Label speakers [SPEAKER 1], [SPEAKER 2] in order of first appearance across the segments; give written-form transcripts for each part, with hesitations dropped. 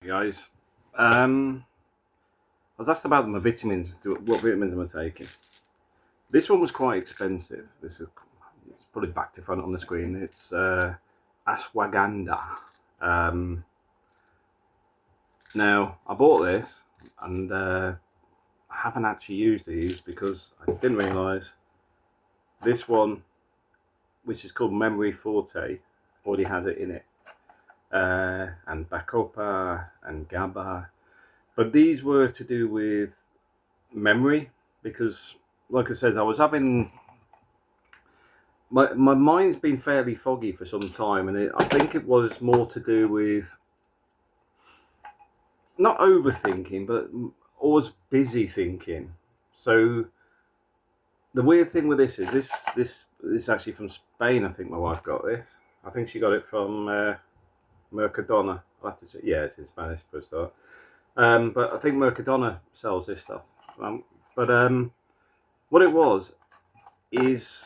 [SPEAKER 1] guys. I was asked about my vitamins. What vitamins am I taking? This one was quite expensive. This is it's probably back to front on the screen. It's Ashwagandha. Now I bought this and I haven't actually used these because I didn't realise this one, which is called Memory Forte, already has it in it. And Bakopa and GABA, but these were to do with memory because, like I said, I was having my mind's been fairly foggy for some time, and I think it was more to do with not overthinking, but always busy thinking. So the weird thing with this is this is actually from Spain. I think my wife got this. I think she got it from Mercadona. I'll have to check. Yeah, it's in Spanish for a start. But I think Mercadona sells this stuff. What it was is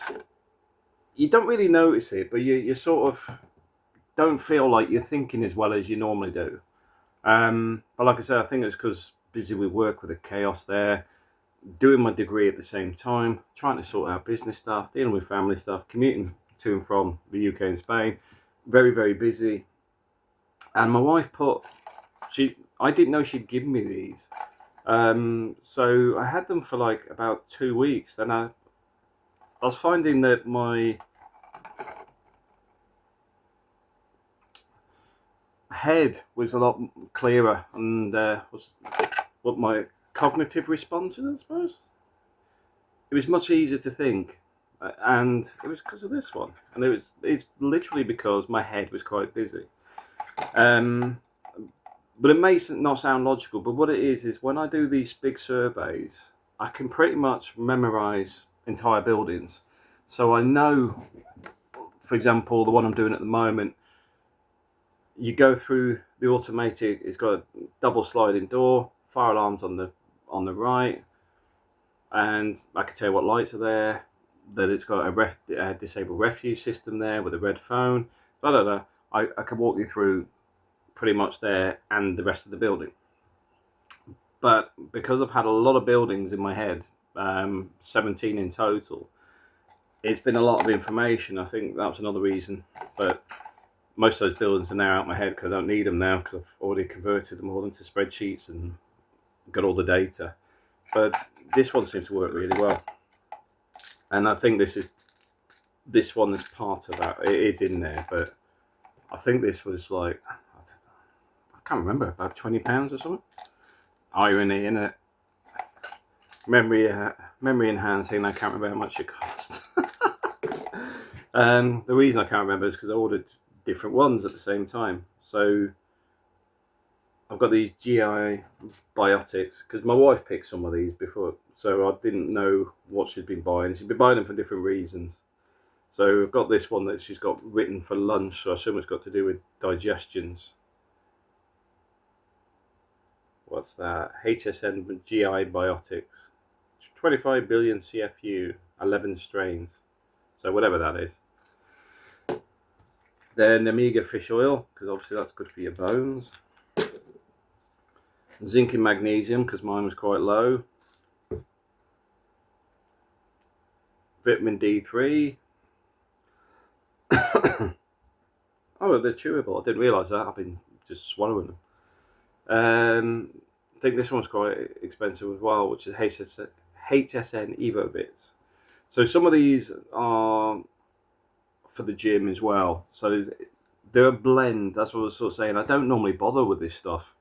[SPEAKER 1] you don't really notice it, but you sort of don't feel like you're thinking as well as you normally do. But like I said, I think it's because busy with work, with the chaos there, doing my degree at the same time, trying to sort out business stuff, dealing with family stuff, commuting to and from the UK and Spain, very, very busy. And my wife I didn't know she'd given me these. So I had them for like about 2 weeks. Then I was finding that my head was a lot clearer and was what my cognitive responses, I suppose. It was much easier to think. And it was because of this one. And it's literally because my head was quite busy. But it may not sound logical, but what it is when I do these big surveys, I can pretty much memorize entire buildings. So I know, for example, the one I'm doing at the moment, you go through the automatic, it's got a double sliding door, fire alarms on the right, and I can tell you what lights are there, that it's got a disabled refuge system there with a red phone, I can walk you through pretty much there and the rest of the building. But because I've had a lot of buildings in my head, 17 in total, it's been a lot of information. I think that's another reason. But most of those buildings are now out of my head because I don't need them now because I've already converted them all into spreadsheets and got all the data. But this one seems to work really well. And I think this one is part of that. It is in there, but I think this was like, I can't remember, about £20 or something. Irony, innit? Memory enhancing. I can't remember how much it cost. The reason I can't remember is because I ordered different ones at the same time. So I've got these GI Biotics because my wife picked some of these before, so I didn't know what she'd been buying. She'd been buying them for different reasons. So I've got this one that she's got written for lunch, so I assume it's got to do with digestions. What's that? HSN GI Biotics. 25 billion CFU, 11 strains. So whatever that is. Then omega fish oil, because obviously that's good for your bones. Zinc and magnesium, because mine was quite low. Vitamin D3. Oh, they're chewable. I didn't realise that. I've been just swallowing them. I think this one's quite expensive as well, which is HSN EvoBits. So some of these are for the gym as well. So they're a blend. That's what I was sort of saying. I don't normally bother with this stuff,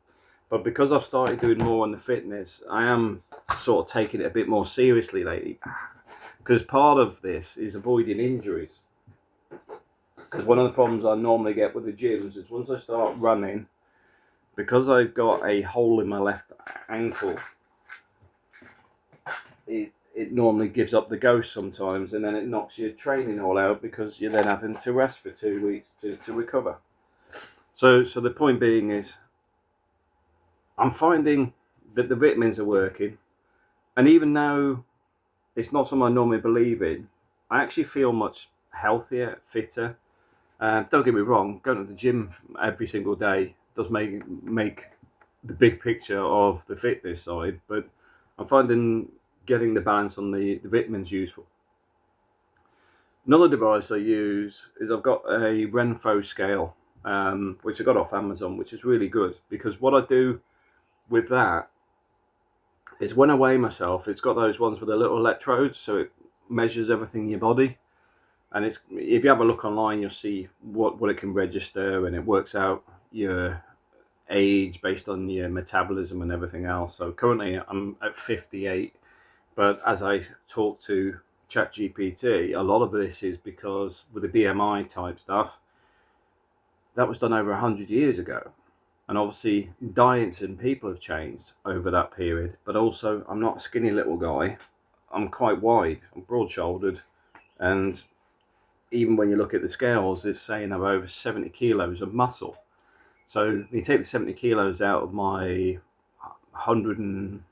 [SPEAKER 1] but because I've started doing more on the fitness, I am sort of taking it a bit more seriously lately. Because part of this is avoiding injuries. Because one of the problems I normally get with the gyms is once I start running, because I've got a hole in my left ankle, it normally gives up the ghost sometimes, and then it knocks your training all out because you're then having to rest for 2 weeks to recover. So the point being is, I'm finding that the vitamins are working, and even though it's not something I normally believe in, I actually feel much healthier, fitter. Don't get me wrong, going to the gym every single day does make the big picture of the fitness side, but I'm finding getting the balance on the vitamins useful. Another device I use is I've got a Renfó scale, which I got off Amazon, which is really good, because what I do with that is when I weigh myself, it's got those ones with the little electrodes, so it measures everything in your body. And it's, if you have a look online, you'll see what it can register, and it works out your age based on your metabolism and everything else. So currently I'm at 58, but as I talk to ChatGPT, a lot of this is because with the BMI type stuff, that was done over 100 years ago. And obviously diets and people have changed over that period, but also I'm not a skinny little guy. I'm quite wide, I'm broad-shouldered, and even when you look at the scales, it's saying I'm over 70 kilos of muscle. So you take the 70 kilos out of my 100 and,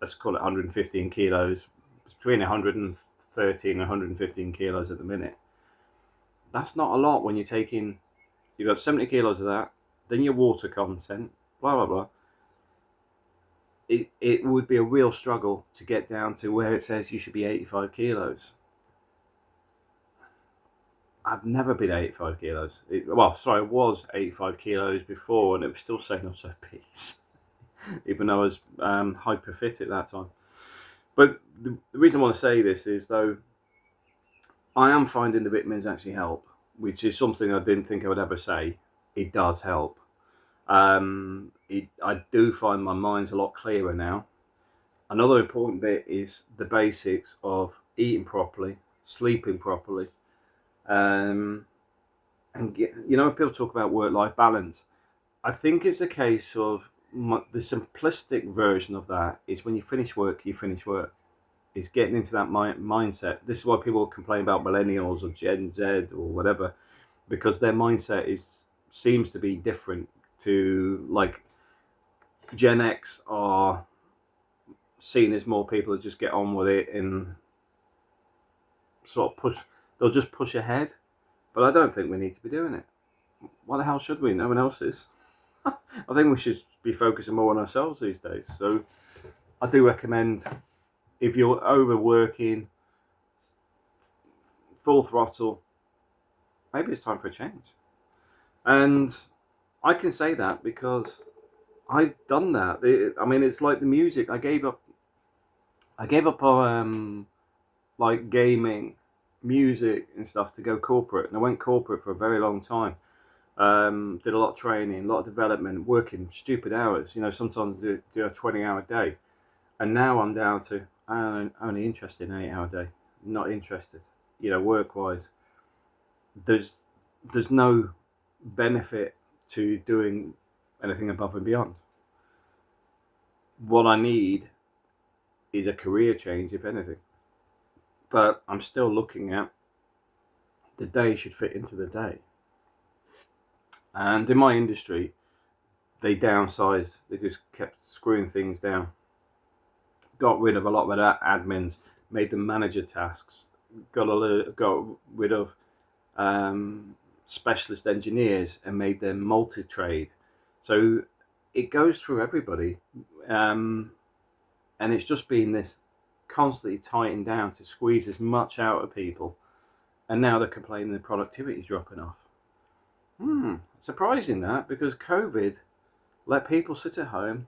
[SPEAKER 1] let's call it 115 kilos, between 113 and 115 kilos at the minute. That's not a lot when you're taking, you've got 70 kilos of that, then your water content, blah, blah, blah. It would be a real struggle to get down to where it says you should be 85 kilos. I've never been 85 kilos. I was 85 kilos before, and it was still saying I was obese, even though I was hyper fit at that time. But the reason I want to say this is, though, I am finding the vitamins actually help, which is something I didn't think I would ever say. It does help. I do find my mind's a lot clearer now. Another important bit is the basics of eating properly, sleeping properly, and people talk about work-life balance. I think it's a case of the simplistic version of that is when you finish work, you finish work. It's getting into that mindset. This is why people complain about millennials or Gen Z or whatever, because their mindset seems to be different to, like, Gen X are seen as more people that just get on with it and sort of they'll just push ahead. But I don't think we need to be doing it. Why the hell should we? No one else is. I think we should be focusing more on ourselves these days. So I do recommend, if you're overworking, full throttle, maybe it's time for a change. And I can say that because I've done that. It's like the music. I gave up like gaming, music and stuff to go corporate, and I went corporate for a very long time. Did a lot of training, a lot of development, working stupid hours. Sometimes do a 20-hour day, and now I'm down to I'm only interested in an 8-hour day. Not interested. Work-wise, there's no benefit to doing anything above and beyond. What I need is a career change, if anything. But I'm still looking at the day should fit into the day. And in my industry, they downsized. They just kept screwing things down. Got rid of a lot of that admins, made them manager tasks. Got rid of specialist engineers and made them multi-trade. So it goes through everybody. And it's just been this constantly tightened down to squeeze as much out of people. And now they're complaining the productivity is dropping off. Surprising that, because COVID let people sit at home,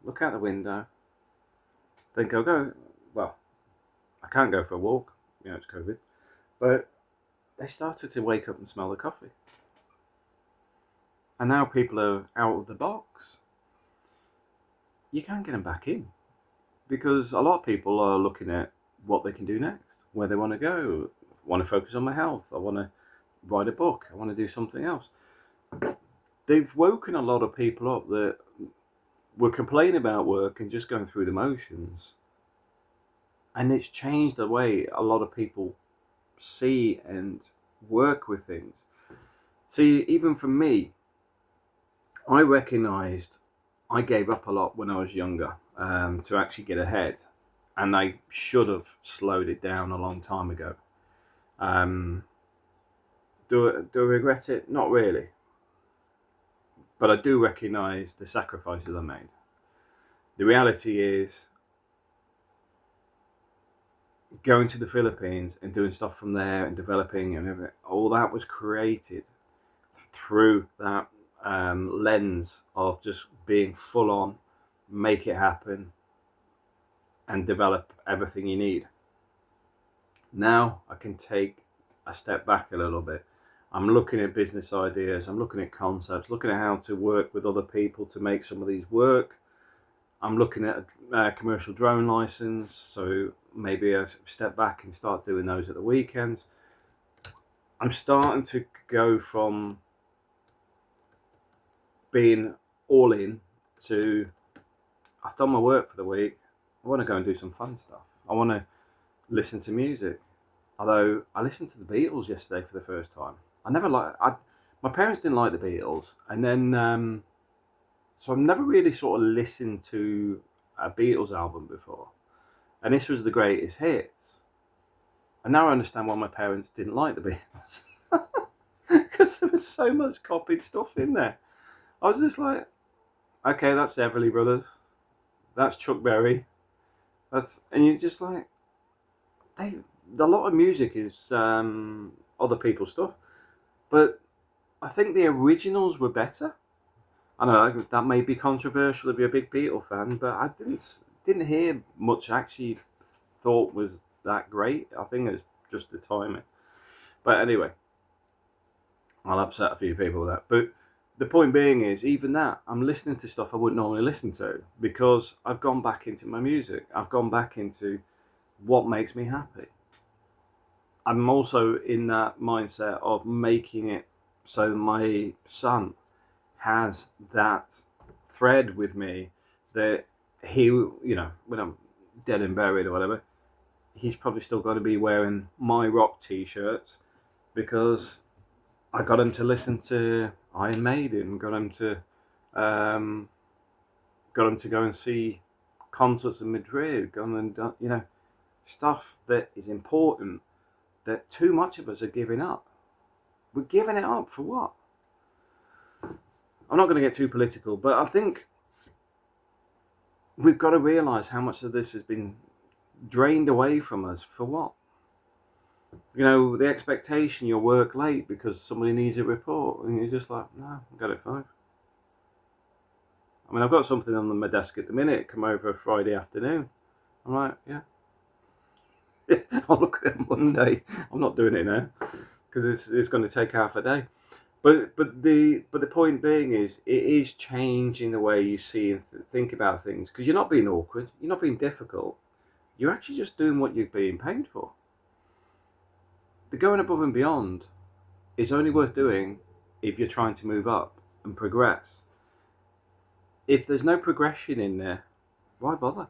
[SPEAKER 1] look out the window, then well, I can't go for a walk, it's COVID, but they started to wake up and smell the coffee. And now people are out of the box. You can't get them back in, because a lot of people are looking at what they can do next, where they want to go. I want to focus on my health. I want to write a book. I want to do something else. They've woken a lot of people up that were complaining about work and just going through the motions. And it's changed the way a lot of people see and work with things. See, even for me, I recognised I gave up a lot when I was younger to actually get ahead. And I should have slowed it down a long time ago. Do I regret it? Not really. but I do recognise the sacrifices I made. The reality is, going to the Philippines and doing stuff from there and developing and everything, all that was created through that lens of just being full on, make it happen, and develop everything you need. Now I can take a step back a little bit. I'm looking at business ideas, I'm looking at concepts, looking at how to work with other people to make some of these work. I'm looking at a commercial drone license, so maybe I step back and start doing those at the weekends. I'm starting to go from being all in to, I've done my work for the week, I want to go and do some fun stuff. I want to listen to music. Although I listened to the Beatles yesterday for the first time. My parents didn't like the Beatles, and then so I've never really sort of listened to a Beatles album before, and this was the greatest hits. And now I understand why my parents didn't like the Beatles, because there was so much copied stuff in there. I was just like, okay, that's the Everly Brothers, that's Chuck Berry, and you're just like, a lot of music is other people's stuff, but I think the originals were better. I know that may be controversial to be a big Beatle fan, but I didn't hear much I actually thought was that great. I think it was just the timing. But anyway, I'll upset a few people with that. But the point being is, even that, I'm listening to stuff I wouldn't normally listen to, because I've gone back into my music. I've gone back into what makes me happy. I'm also in that mindset of making it so my son has that thread with me, that he, when I'm dead and buried or whatever, he's probably still going to be wearing my rock t-shirts, because I got him to listen to Iron Maiden, got him to go and see concerts in Madrid, gone and stuff that is important, that too much of us are giving up. We're giving it up for what? I'm not going to get too political, but I think we've got to realise how much of this has been drained away from us for what? The expectation you'll work late because somebody needs a report, and you're just like, no, I've got it 5. I mean, I've got something on my desk at the minute, come over Friday afternoon. I'm like, yeah. I'll look at it Monday. I'm not doing it now, because it's going to take half a day. But the point being is, it is changing the way you see and think about things, because you're not being awkward, you're not being difficult, you're actually just doing what you're being paid for. The going above and beyond is only worth doing if you're trying to move up and progress. If there's no progression in there, why bother?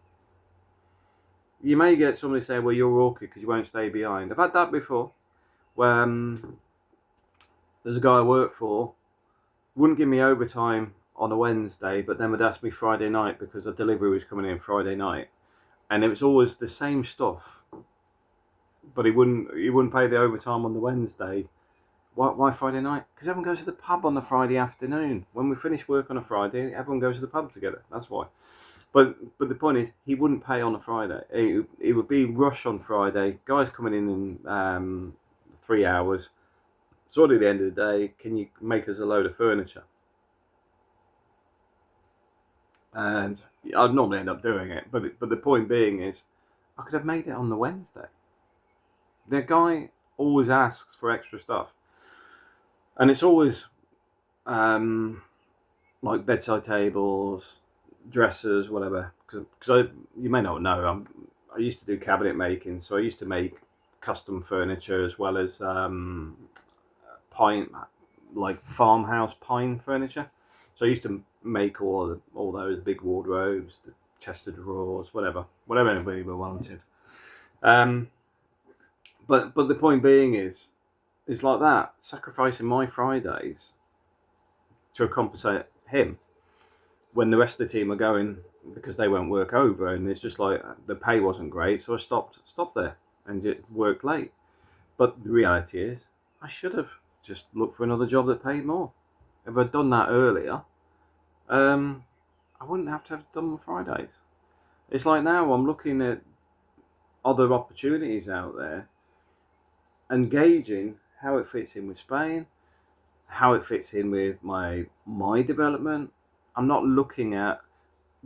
[SPEAKER 1] You may get somebody say, well, you're awkward because you won't stay behind. I've had that before, where there's a guy I work for, wouldn't give me overtime on a Wednesday, but then would ask me Friday night because a delivery was coming in Friday night, and it was always the same stuff. But he wouldn't pay the overtime on the Wednesday. Why Friday night? Because everyone goes to the pub on the Friday afternoon. When we finish work on a Friday, everyone goes to the pub together. That's why. But the point is, he wouldn't pay on a Friday. It would be rush on Friday. Guys coming in 3 hours. So at the end of the day, can you make us a load of furniture? And I'd normally end up doing it. But the point being is, I could have made it on the Wednesday. The guy always asks for extra stuff. And it's always like bedside tables, dressers, whatever. Because you may not know, I used to do cabinet making, so I used to make custom furniture as well as pine, like farmhouse pine furniture. So I used to make all those big wardrobes, the chest of drawers, whatever anybody wanted. But the point being is like that, sacrificing my Fridays to compensate him when the rest of the team are going, because they won't work over, and it's just like the pay wasn't great, so I stopped there and just worked late. But the reality is, I should have just looked for another job that paid more. If I'd done that earlier, I wouldn't have to have done on Fridays. It's like now I'm looking at other opportunities out there and gauging how it fits in with Spain, how it fits in with my development. I'm not looking at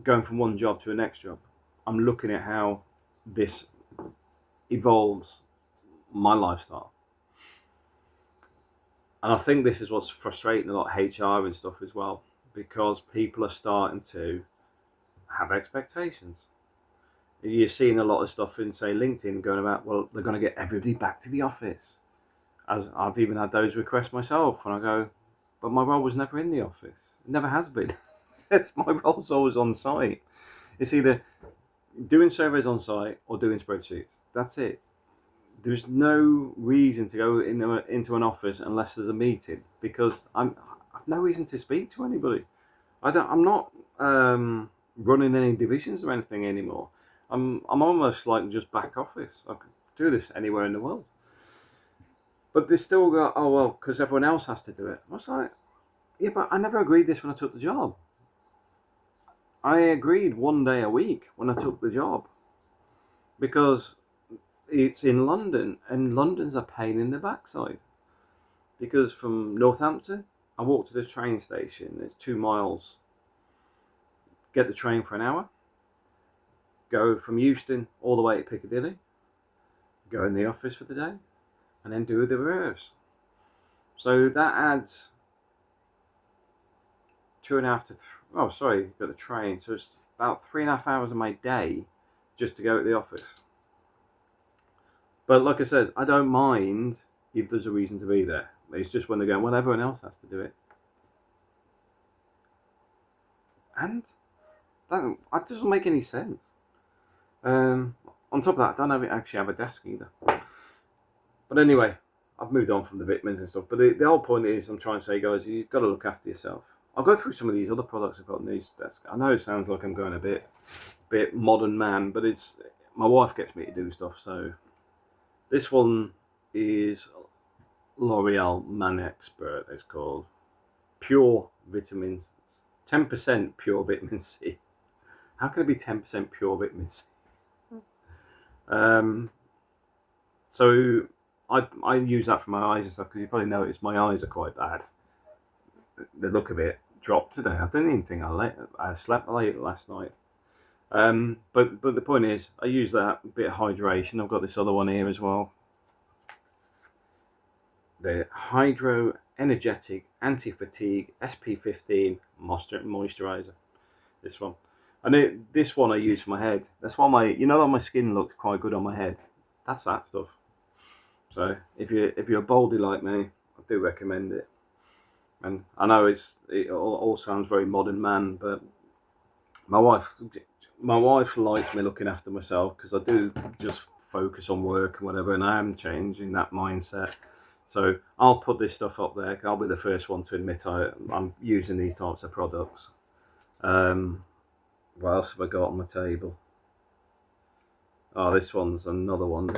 [SPEAKER 1] going from one job to the next job. I'm looking at how this evolves my lifestyle. And I think this is what's frustrating a lot of HR and stuff as well, because people are starting to have expectations. You're seeing a lot of stuff in, say, LinkedIn going about, well, they're going to get everybody back to the office. As I've even had those requests myself, and I go, but my role was never in the office. It never has been. My role's always on site. It's either doing surveys on site or doing spreadsheets. That's it. There's no reason to go into an office unless there's a meeting, because I've no reason to speak to anybody. I'm not running any divisions or anything anymore. I'm almost like just back office. I could do this anywhere in the world. But they still go, oh well, because everyone else has to do it. I was like, yeah, but I never agreed this when I took the job. I agreed 1 day a week when I took the job, because it's in London, and London's a pain in the backside. Because from Northampton, I walk to this train station. It's 2 miles. Get the train for an hour. Go from Euston all the way to Piccadilly. Go in the office for the day, and then do the reverse. So that adds 2.5 to got the train. So it's about 3.5 hours of my day just to go to the office. But like I said, I don't mind if there's a reason to be there. It's just when they're going, well, everyone else has to do it. And that doesn't make any sense. On top of that, I don't actually have a desk either. But anyway, I've moved on from the vitamins and stuff. But the whole point is, I'm trying to say, guys, you've got to look after yourself. I'll go through some of these other products I've got on these desks. I know it sounds like I'm going a bit modern man, but it's my wife gets me to do stuff. So this one is L'Oreal Man Expert. It's called Pure Vitamins, 10% Pure Vitamin C. How can it be 10% pure vitamin C? So I use that for my eyes and stuff, because you probably noticed my eyes are quite bad. The look of it dropped today. I didn't even think I slept late last night. But the point is, I use that bit of hydration. I've got this other one here as well. The Hydro Energetic Anti-Fatigue SP15 Moisturizer. This one. And this one I use for my head. That's why my skin looks quite good on my head. That's that stuff. So if you're baldy like me, I do recommend it. And I know it all sounds very modern man, but my wife likes me looking after myself, because I do just focus on work and whatever, and I am changing that mindset. So I'll put this stuff up there. I'll be the first one to admit I'm using these types of products. What else have I got on my table? Oh, this one's another one.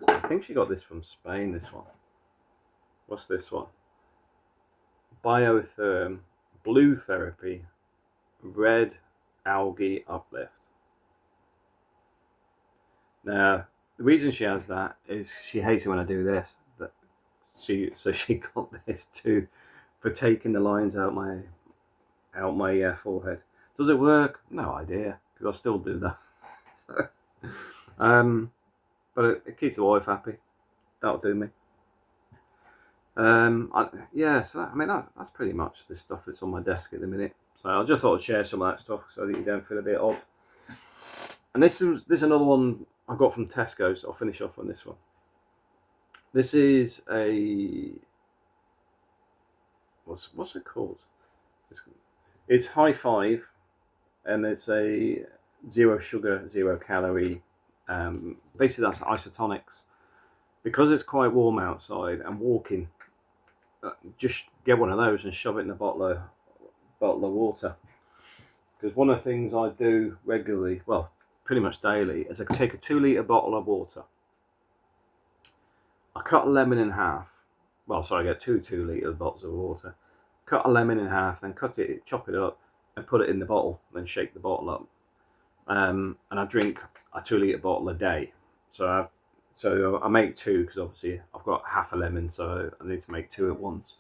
[SPEAKER 1] I think she got this from Spain, this one. What's this one? Biotherm Blue Therapy Red Algae Uplift. Now, the reason she has that is she hates it when I do this. So she got this too, for taking the lines out my forehead. Does it work? No idea, because I still do that. But it keeps the wife happy. That'll do me. That's pretty much the stuff that's on my desk at the minute. So I just thought I'd share some of that stuff so that you don't feel a bit odd. And this is another one I got from Tesco, so I'll finish off on this one. This is what's it called? It's High Five, and it's a 0 sugar, 0 calorie. Basically, that's isotonics. Because it's quite warm outside and walking, just get one of those and shove it in a bottle of water. Because one of the things I do regularly, well, pretty much daily, is I take a 2-litre bottle of water. I cut a lemon in half. Well, sorry, I get two 2-litre bottles of water. Cut a lemon in half, then chop it up, and put it in the bottle, then shake the bottle up. And I drink a 2 litre bottle a day. So I make two, because obviously I've got half a lemon, so I need to make two at once.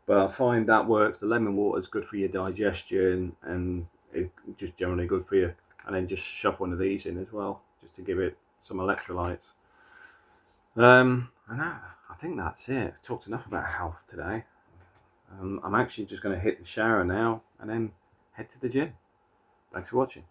[SPEAKER 1] But I find that works. The lemon water is good for your digestion, and it's just generally good for you. And then just shove one of these in as well, just to give it some electrolytes. And I think that's it. I've talked enough about health today. I'm actually just going to hit the shower now and then head to the gym. Thanks for watching.